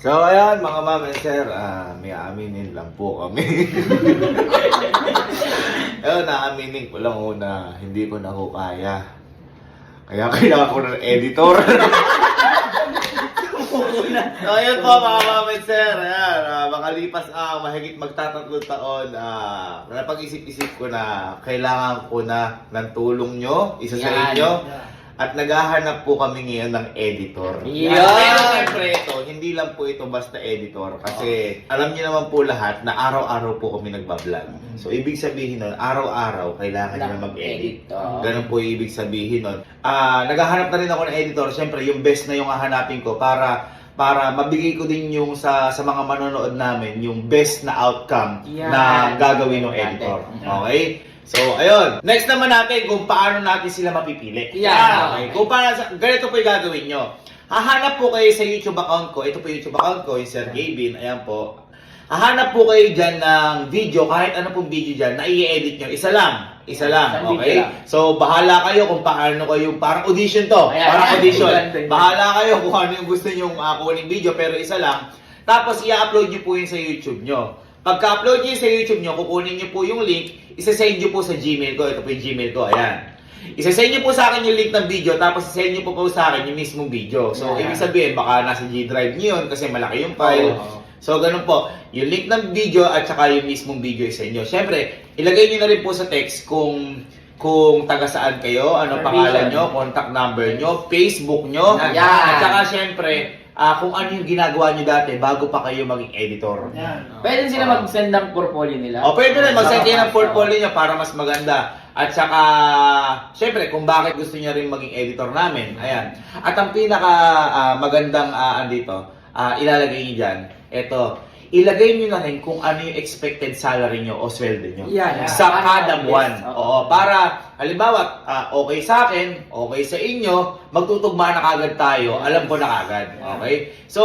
So ayan mga ma'am and sir, may aminin lang po kami. Ayun, naaminin ko lang una, hindi ko na ho kaya. Kaya kailangan ko ng editor. So ayun po mga ma'am and sir, ayan, makalipas ang mahigit magtatatlong taon, napag-isip-isip ko na kailangan ko na ng tulong nyo, isa sa inyo. At naghahanap po kami ngayon ng editor. Yeah. Pero siyempre ito, hindi lang po ito basta editor. Kasi alam niyo naman po lahat na araw-araw po kami nagbablog. So ibig sabihin nun, araw-araw kailangan nyo na mag-edit. Ganun po yung ibig sabihin nun. Naghahanap na rin ako ng editor. Siyempre yung best na yung hahanapin ko para mabigay ko din yung sa mga manonood namin yung best na outcome na gagawin ng editor. Okay? So, ayun. Next naman natin kung paano natin sila mapipili. Okay. Kung paano, ganito po yung gagawin nyo. Hahanap po kayo sa YouTube account ko. Ito po yung YouTube account ko, yung Sir Gavin. Ayan po. Hahanap po kayo dyan ng video, kahit ano pong video dyan, na i-edit nyo. Isa lang. Okay? So, bahala kayo kung paano kayo, parang audition to. Parang audition. Bahala kayo kung ano yung gusto nyo kunin video, pero isa lang. Tapos, i-upload nyo po yun sa YouTube nyo. Pagka-upload nyo sa YouTube nyo, kukunin nyo po yung link, isa-send nyo po sa Gmail ko. Ito po yung Gmail ko, ayan. Isa-send nyo po sa akin yung link ng video, tapos isa-send nyo po sa akin yung mismong video. So, ibig sabihin, baka nasa G Drive nyo yun kasi malaki yung file. So, ganun po. Yung link ng video at saka yung mismong video isa nyo. Siyempre, ilagay nyo na rin po sa text kung taga saan kayo, ano pangalan nyo, contact number nyo, Facebook nyo, at saka siyempre, kung ano yung ginagawa nyo dati bago pa kayo maging editor. Pwede sila mag-send ng portfolio nila. O pwede rin mag-send kayo ng portfolio nyo para mas maganda. At saka, syempre, kung bakit gusto nyo rin maging editor namin. Ayan. At ang pinaka magandang andito, ilalagay nyo dyan, eto, ilagay nyo na rin kung ano yung expected salary nyo o sweldo nyo. Sa kada buwan. Oo, para, halimbawa, okay sa akin, okay sa inyo, magtutugma na kagad tayo, alam ko na kagad. Okay? So,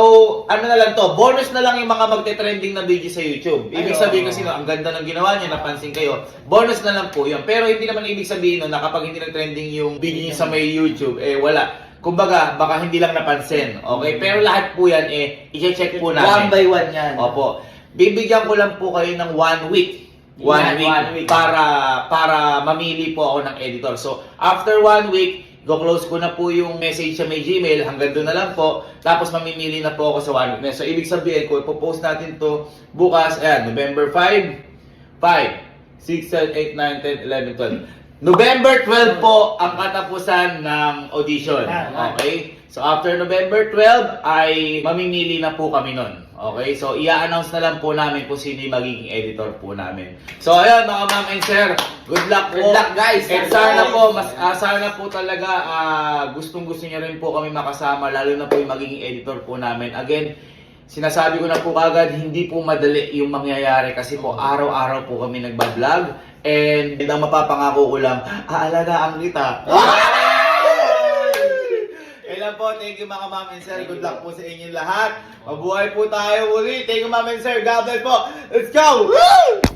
ano na lang to, bonus na lang yung mga magte-trending na video sa YouTube. Ibig sabihin kasi, ang ganda ng ginawa nyo, napansin kayo, bonus na lang po yun. Pero hindi naman ibig sabihin na kapag hindi nag-trending yung video nyo sa may YouTube, wala. Kumbaga, baka hindi lang napansin. Okay? Pero lahat po yan, i-check po namin. One by one yan. Opo. Bibigyan ko lang po kayo ng 1 week. One week para mamili po ako ng editor. So, after 1 week, go-close ko na po yung message sa may Gmail. Hanggang doon na lang po. Tapos, mamimili na po ako sa 1 week. So, ibig sabihin ko, ipopost natin to bukas. Ayan, November 5, 6, 7, 8, 9, 10, 11, 12. November 12 po ang katapusan ng audition. Okay? So after November 12 ay mamimili na po kami nun. Okay? So i-announce na lang po namin kung sino yung magiging editor po namin. So ayun mga ma'am and sir, good luck po. Good luck guys. And sana po, sana po talaga gustong-gusto niyo rin po kami makasama, lalo na po yung magiging editor po namin. Again, sinasabi ko na po kagad, hindi po madali yung mangyayari kasi po araw-araw po kami nagbablog. And ang mapapangako ko lang, aalagaan kita. Kailan po, thank you mga ma'am and sir. Good luck po sa inyong lahat. Mabuhay po tayo uli. Thank you ma'am and sir. God bless po. Let's go! Woo!